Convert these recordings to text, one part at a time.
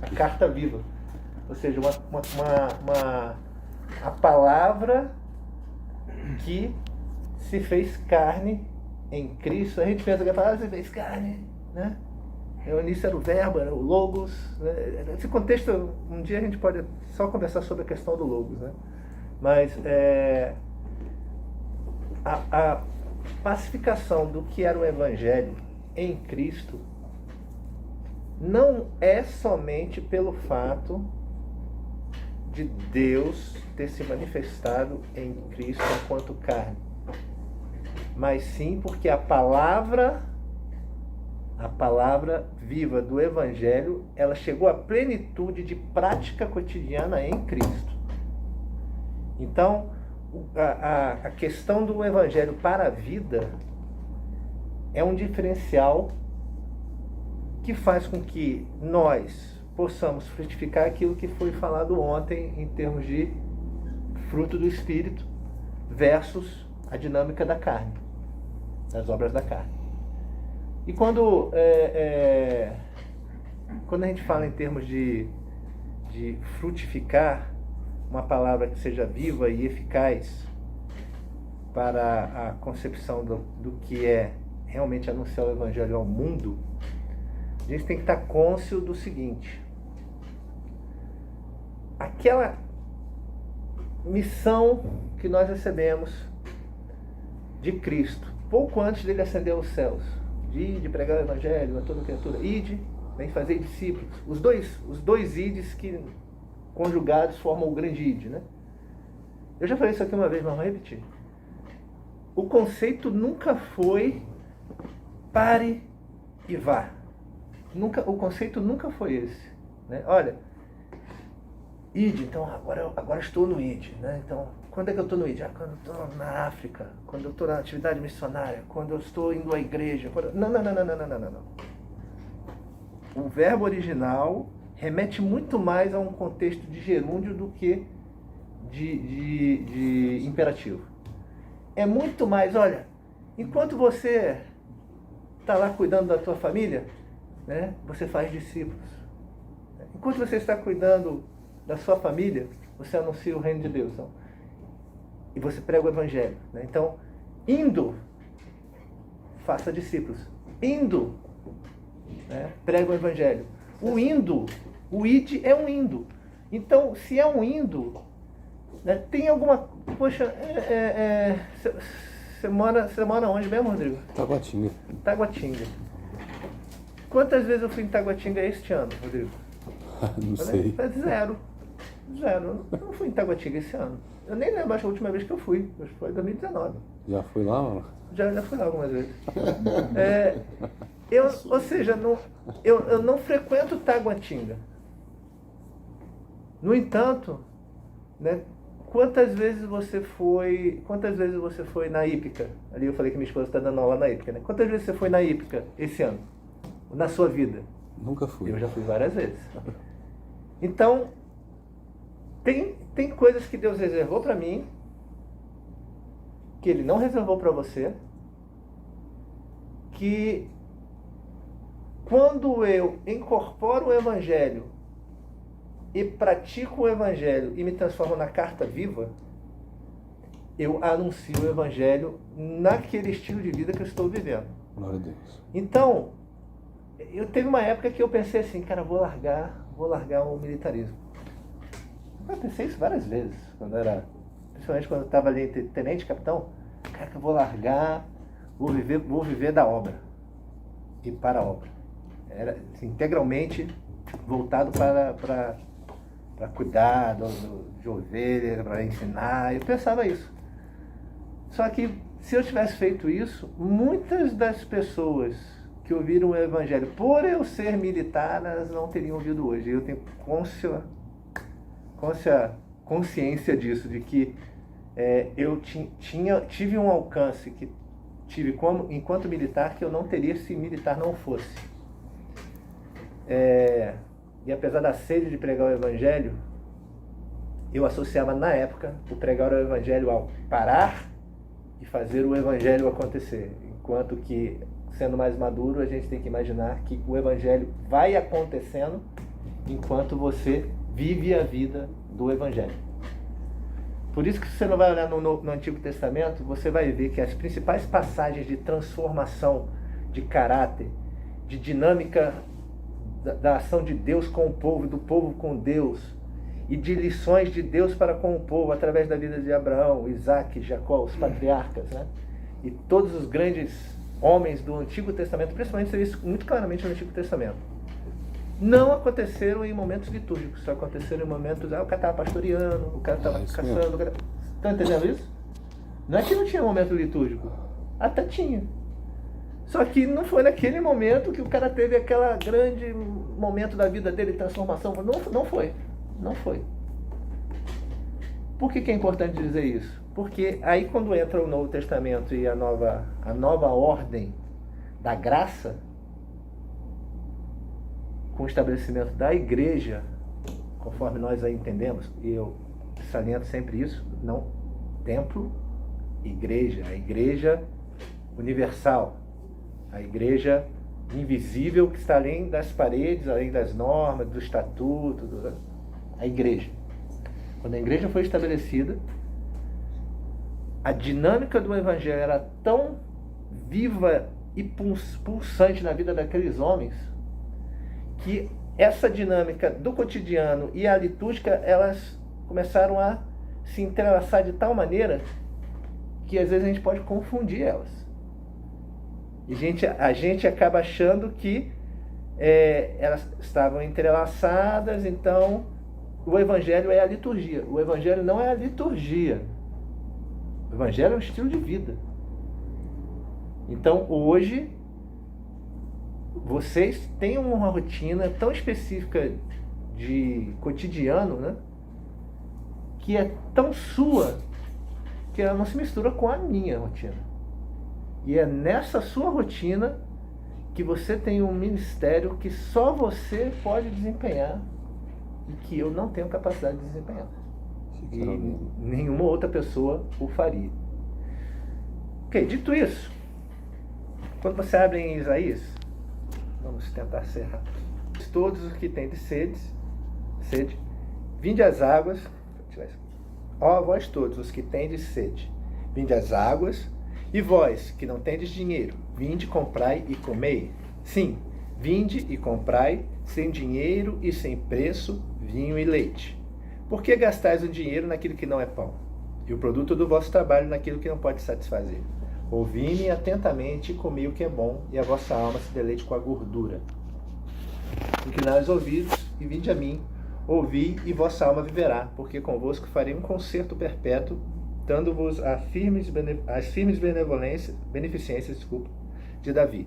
a carta viva. Ou seja, a palavra que se fez carne em Cristo. A gente pensa que a palavra se fez carne, né? No início era o verbo, era o logos, né? Esse contexto, um dia a gente pode só conversar sobre a questão do logos, né? Mas a pacificação do que era o Evangelho em Cristo não é somente pelo fato de Deus ter se manifestado em Cristo enquanto carne, mas sim porque a palavra viva do Evangelho, ela chegou à plenitude de prática cotidiana em Cristo. Então, a questão do Evangelho para a vida é um diferencial que faz com que nós possamos frutificar aquilo que foi falado ontem em termos de fruto do Espírito versus a dinâmica da carne, das obras da carne. E quando a gente fala em termos de frutificar, uma palavra que seja viva e eficaz para a concepção do que é realmente anunciar o Evangelho ao mundo, a gente tem que estar cônscio do seguinte: aquela missão que nós recebemos de Cristo, pouco antes dele ascender aos céus, de pregar o Evangelho a toda criatura, ide, vem fazer discípulos. Os dois ides que conjugados formam o grande ide, né? Eu já falei isso aqui uma vez, mas vou repetir. O conceito nunca foi pare e vá. O conceito nunca foi esse, né? Olha, ide, então agora estou no ide, né? Então, quando é que eu estou no ide? Quando eu estou na África, quando eu estou na atividade missionária, quando eu estou indo à igreja. Não. O verbo original remete muito mais a um contexto de gerúndio do que de imperativo. É muito mais, olha, enquanto você está lá cuidando da tua família, né, você faz discípulos. Enquanto você está cuidando da sua família, você anuncia o reino de Deus. Então, e você prega o Evangelho, né? Então, indo, faça discípulos. Indo, né, prega o Evangelho. O indo, o id é um indo. Então, se é um indo, né, tem alguma... Poxa, você mora onde mesmo, Rodrigo? Taguatinga. Quantas vezes eu fui em Taguatinga este ano, Rodrigo? Não sei. Zero. Eu não fui em Taguatinga esse ano. Eu nem lembro a última vez que eu fui. Acho que foi em 2019. Já fui lá, mano? Já fui lá algumas vezes. Ou seja, eu não frequento Taguatinga. No entanto, né, quantas vezes você foi na Ípica? Ali eu falei que minha esposa está dando aula na Ípica, né? Quantas vezes você foi na Ípica esse ano? Na sua vida? Nunca fui. Eu já fui várias vezes. Então, tem coisas que Deus reservou para mim, que Ele não reservou para você, que quando eu incorporo o Evangelho e pratico o Evangelho e me transformo na carta viva, eu anuncio o Evangelho naquele estilo de vida que eu estou vivendo. Glória a Deus. Então, eu teve uma época que eu pensei assim, cara, vou largar o militarismo. Eu pensei isso várias vezes, principalmente quando eu estava ali tenente capitão. Cara, que eu vou largar, vou viver da obra e para a obra. Era assim, integralmente voltado para cuidar de ovelha, para ensinar. Eu pensava isso. Só que se eu tivesse feito isso, muitas das pessoas que ouviram o Evangelho, por eu ser militar, elas não teriam ouvido hoje. Eu tenho consciência disso, de que eu tive um alcance que tive enquanto militar que eu não teria se militar não fosse. E apesar da sede de pregar o Evangelho, eu associava na época o pregar o Evangelho ao parar e fazer o Evangelho acontecer. Enquanto que, sendo mais maduro, a gente tem que imaginar que o Evangelho vai acontecendo enquanto você vive a vida do Evangelho. Por isso que se você não vai olhar no Antigo Testamento, você vai ver que as principais passagens de transformação de caráter, de dinâmica da ação de Deus com o povo e do povo com Deus, e de lições de Deus para com o povo através da vida de Abraão, Isaac, Jacó, os patriarcas, né? E todos os grandes homens do Antigo Testamento, principalmente isso muito claramente no Antigo Testamento, não aconteceram em momentos litúrgicos, só aconteceram em momentos, o cara estava pastoreando, o cara estava caçando, está entendendo isso? Não é que não tinha momento litúrgico, até tinha. Só que não foi naquele momento que o cara teve aquele grande momento da vida dele, transformação. Não foi. Não foi. Por que é importante dizer isso? Porque aí quando entra o Novo Testamento e a nova ordem da graça, com o estabelecimento da igreja, conforme nós a entendemos, e eu saliento sempre isso, não templo, igreja, a igreja universal, a igreja invisível que está além das paredes, além das normas, do estatuto, a igreja. Quando a igreja foi estabelecida, a dinâmica do evangelho era tão viva e pulsante na vida daqueles homens, que essa dinâmica do cotidiano e a litúrgica, elas começaram a se entrelaçar de tal maneira que às vezes a gente pode confundir elas. E a gente acaba achando que elas estavam entrelaçadas, então o evangelho é a liturgia. O evangelho não é a liturgia. O evangelho é um estilo de vida. Então hoje vocês têm uma rotina tão específica de cotidiano, né, que é tão sua que ela não se mistura com a minha rotina. E é nessa sua rotina que você tem um ministério que só você pode desempenhar e que eu não tenho capacidade de desempenhar. E nenhuma outra pessoa o faria. Ok, dito isso, quando você abre em Isaías, vamos tentar ser rápidos. Todos os que têm de sede, vinde às águas, ó vós todos os que têm de sede, vinde às águas, e vós que não tendes dinheiro, vinde, comprai e comei. Sim, vinde e comprai, sem dinheiro e sem preço, vinho e leite. Por que gastais o dinheiro naquilo que não é pão, e o produto do vosso trabalho naquilo que não pode satisfazer? Ouvi-me atentamente e comi o que é bom, e a vossa alma se deleite com a gordura. Inclinai os ouvidos e vinde a mim, ouvi e vossa alma viverá, porque convosco farei um concerto perpétuo, dando-vos as firmes beneficências de Davi.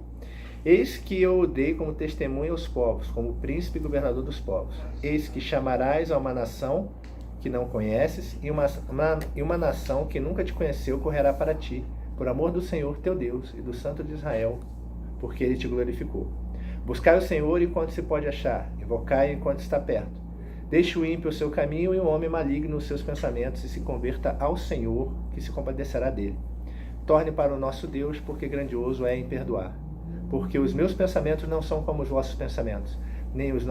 Eis que eu o dei como testemunha aos povos, como príncipe e governador dos povos. Eis que chamarás a uma nação que não conheces, e uma nação que nunca te conheceu correrá para ti, por amor do Senhor teu Deus e do Santo de Israel, porque ele te glorificou. Buscai o Senhor enquanto se pode achar, invocai enquanto está perto. Deixe o ímpio o seu caminho e o homem maligno os seus pensamentos, e se converta ao Senhor, que se compadecerá dele. Torne para o nosso Deus, porque grandioso é em perdoar. Porque os meus pensamentos não são como os vossos pensamentos, nem os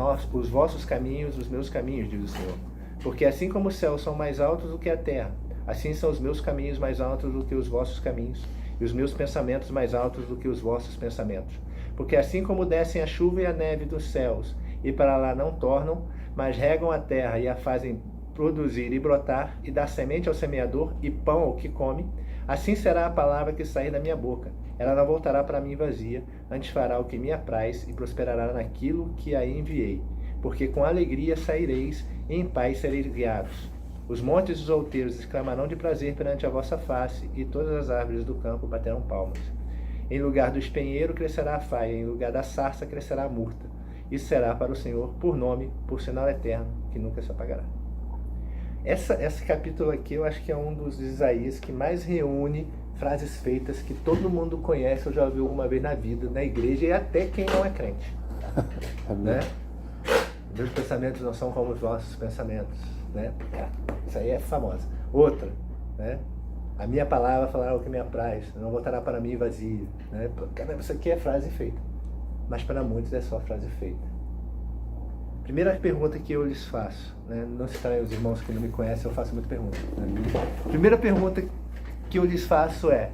vossos caminhos os meus caminhos, diz o Senhor. Porque assim como os céus são mais altos do que a terra, assim são os meus caminhos mais altos do que os vossos caminhos, e os meus pensamentos mais altos do que os vossos pensamentos. Porque assim como descem a chuva e a neve dos céus, e para lá não tornam, mas regam a terra e a fazem produzir e brotar, e dar semente ao semeador e pão ao que come, assim será a palavra que sair da minha boca. Ela não voltará para mim vazia, antes fará o que me apraz e prosperará naquilo que a enviei. Porque com alegria saireis e em paz sereis guiados. Os montes dos outeiros exclamarão de prazer perante a vossa face, e todas as árvores do campo baterão palmas. Em lugar do espinheiro crescerá a faia, em lugar da sarça crescerá a murta. Isso será para o Senhor por nome, por sinal eterno, que nunca se apagará. Esse capítulo aqui eu acho que é um dos Isaías que mais reúne frases feitas que todo mundo conhece, ou já ouviu alguma vez na vida, na igreja, e até quem não é crente. Né? Meus pensamentos não são como os vossos pensamentos. Né? Isso aí é famosa. Outra, né? A minha palavra falará o que me apraz, não voltará para mim vazio. Né? Isso aqui é frase feita, mas para muitos é só frase feita. Primeira pergunta que eu lhes faço, né? Não se estranhem os irmãos que não me conhecem, eu faço muita pergunta. Primeira pergunta que eu lhes faço é,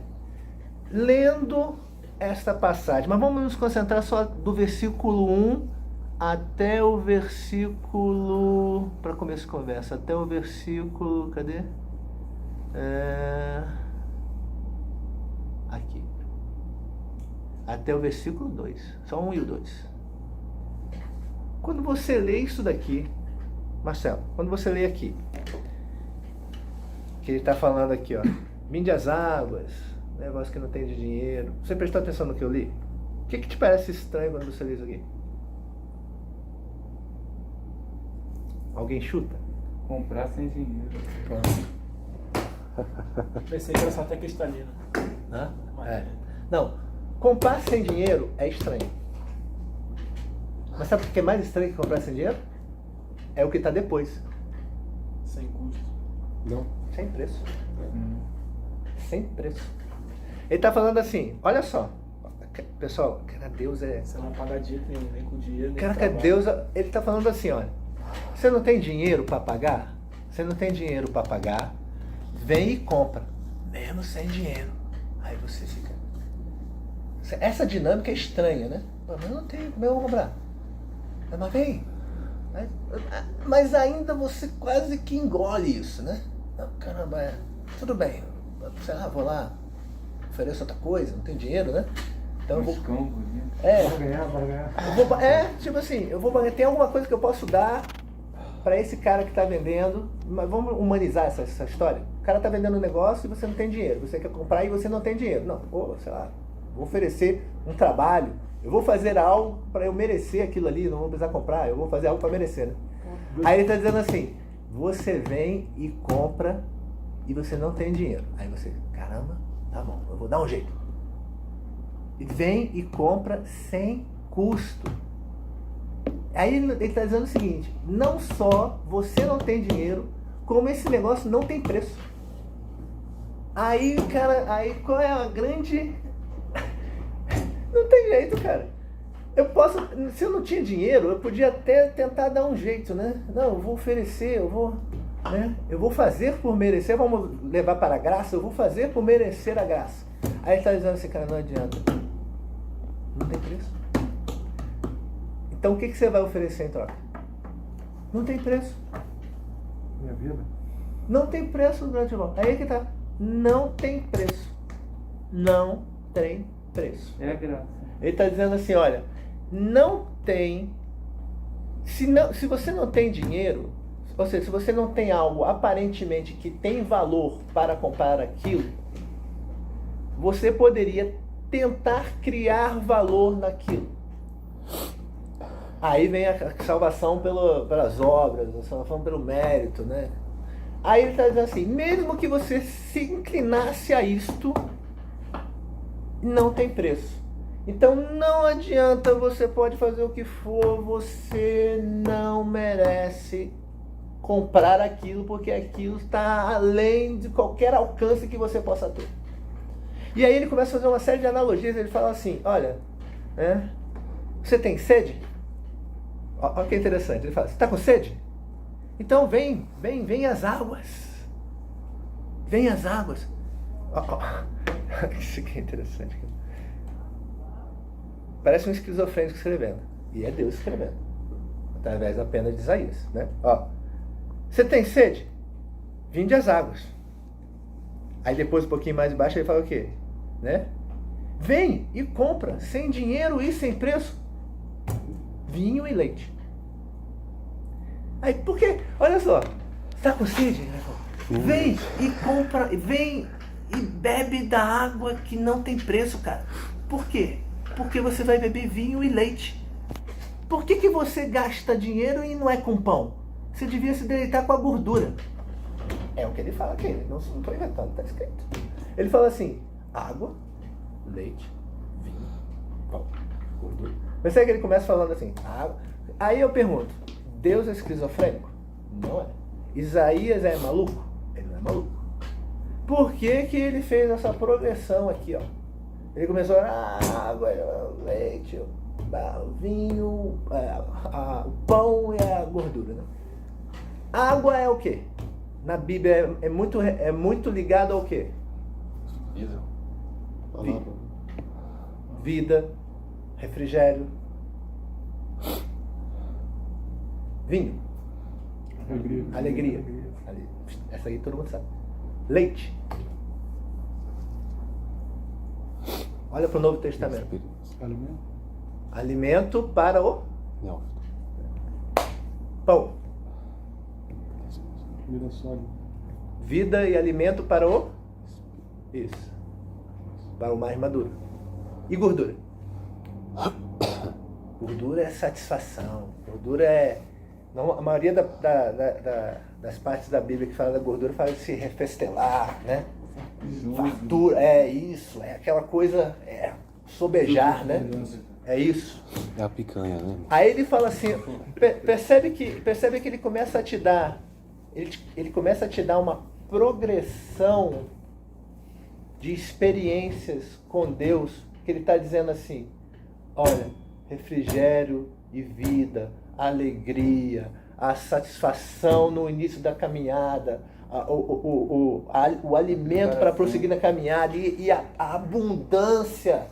lendo esta passagem, mas vamos nos concentrar só do versículo 1 até o versículo, para começo de conversa, até o versículo, cadê? Aqui. Até o versículo 2, só 1 e o 2. Quando você lê isso daqui, Marcelo, quando você lê aqui, que ele está falando aqui, ó, vinde as águas, negócio que não tem de dinheiro. Você prestou atenção no que eu li? O que te parece estranho quando você lê isso aqui? Alguém chuta? Comprar sem dinheiro. Pensei que era só até cristalina. Hã? Não, comprar sem dinheiro é estranho. Mas sabe o que é mais estranho que comprar sem dinheiro? É o que está depois. Sem custo. Não. Sem preço. Sem preço. Ele está falando assim, olha só. Pessoal, cara, Deus é... Você não paga dívida nem com dinheiro, nem Cara, com que trabalho. Deus... Ele está falando assim, olha. Você não tem dinheiro para pagar? Você não tem dinheiro para pagar? Vem e compra. Mesmo sem dinheiro. Aí você fica... Essa dinâmica é estranha, né? Mas eu não tenho, como eu vou comprar? Mas vem. Mas ainda você quase que engole isso, né? Não, caramba, tudo bem. Sei lá, vou lá, ofereço outra coisa, não tem dinheiro, né? Então eu vou... Bora ganhar. tipo assim, eu vou... Tem alguma coisa que eu posso dar para esse cara que está vendendo, mas vamos humanizar essa história. O cara está vendendo um negócio e você não tem dinheiro. Você quer comprar e você não tem dinheiro. Não, sei lá, vou oferecer um trabalho. Eu vou fazer algo para eu merecer aquilo ali, não vou precisar comprar, eu vou fazer algo para merecer, né? Aí ele está dizendo assim, você vem e compra e você não tem dinheiro. Aí você, caramba, tá bom, eu vou dar um jeito. E vem e compra sem custo. Aí ele está dizendo o seguinte, não só você não tem dinheiro, como esse negócio não tem preço. Aí, cara, qual é a grande... Não tem jeito, cara. Se eu não tinha dinheiro, eu podia até tentar dar um jeito, né? Não, eu vou oferecer, eu vou fazer por merecer, vamos levar para a graça, eu vou fazer por merecer a graça. Aí ele está dizendo assim, cara, não adianta. Não tem preço. Então o que você vai oferecer em troca? Não tem preço. Minha vida? Não tem preço durante o Aí é que tá. Não tem preço. Não tem preço. É a graça. Ele está dizendo assim, olha, não tem... Se você não tem dinheiro, ou seja, se você não tem algo aparentemente que tem valor para comprar aquilo, você poderia tentar criar valor naquilo. Aí vem a salvação pelas obras, a salvação pelo mérito, né? Aí ele está dizendo assim, mesmo que você se inclinasse a isto, não tem preço. Então não adianta, você pode fazer o que for, você não merece comprar aquilo, porque aquilo está além de qualquer alcance que você possa ter. E aí ele começa a fazer uma série de analogias, ele fala assim, olha, né, você tem sede? Olha que interessante, ele fala, você está com sede? Então vem as águas. Vem as águas. Isso aqui é interessante. Parece um esquizofrênico escrevendo. E é Deus escrevendo. Através da pena de Isaías, né? Você tem sede? Vinde as águas. Aí depois um pouquinho mais embaixo ele fala o quê? Né? Vem e compra, sem dinheiro e sem preço, vinho e leite. Aí, por quê? Olha só, está com sede? Vem e compra, vem e bebe da água que não tem preço, cara. Por quê? Porque você vai beber vinho e leite. Por que você gasta dinheiro e não é com pão? Você devia se deleitar com a gordura. É o que ele fala aqui, não estou inventando, está escrito. Ele fala assim, água, leite, vinho, pão, gordura. Mas sabe que ele começa falando assim, água. Aí eu pergunto, Deus é esquizofrênico? Não é. Isaías é maluco? Ele não é maluco. Por que ele fez essa progressão aqui, ó? Ele começou a água, leite, O vinho, o pão e a gordura, né? Água é o quê? Na Bíblia é muito ligado ao quê? Vida. Vida. Vida, refrigério, vinho, alegria. Essa aí todo mundo sabe. Leite. Olha para o Novo Testamento. Alimento para o Não. pão. Vida sólida. Vida e alimento para o... Isso. Para o mais maduro. E gordura? Gordura é satisfação. Gordura é... Não, a maioria das partes da Bíblia que fala da gordura fala de se refestelar, né? Fartura, é isso. É aquela coisa... sobejar, né? É isso. É a picanha, né? Aí ele fala assim, percebe que ele começa a te dar, ele começa a te dar uma progressão de experiências com Deus, que ele está dizendo assim, olha, refrigério e vida, alegria, a satisfação no início da caminhada, o alimento para prosseguir na caminhada e a abundância.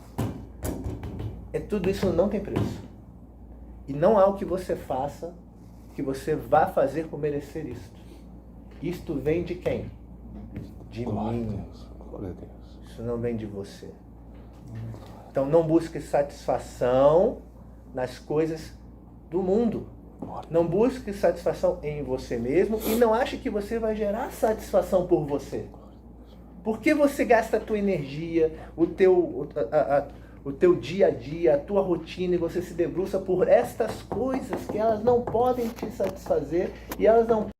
Tudo isso não tem preço. E não há o que você faça que você vá fazer por merecer isto. Isto vem de quem? De mim. Glória a Deus. Isso não vem de você. Então não busque satisfação nas coisas do mundo. Não busque satisfação em você mesmo e não ache que você vai gerar satisfação por você. Por que você gasta a tua energia, o teu dia a dia, a tua rotina, e você se debruça por estas coisas que elas não podem te satisfazer e elas não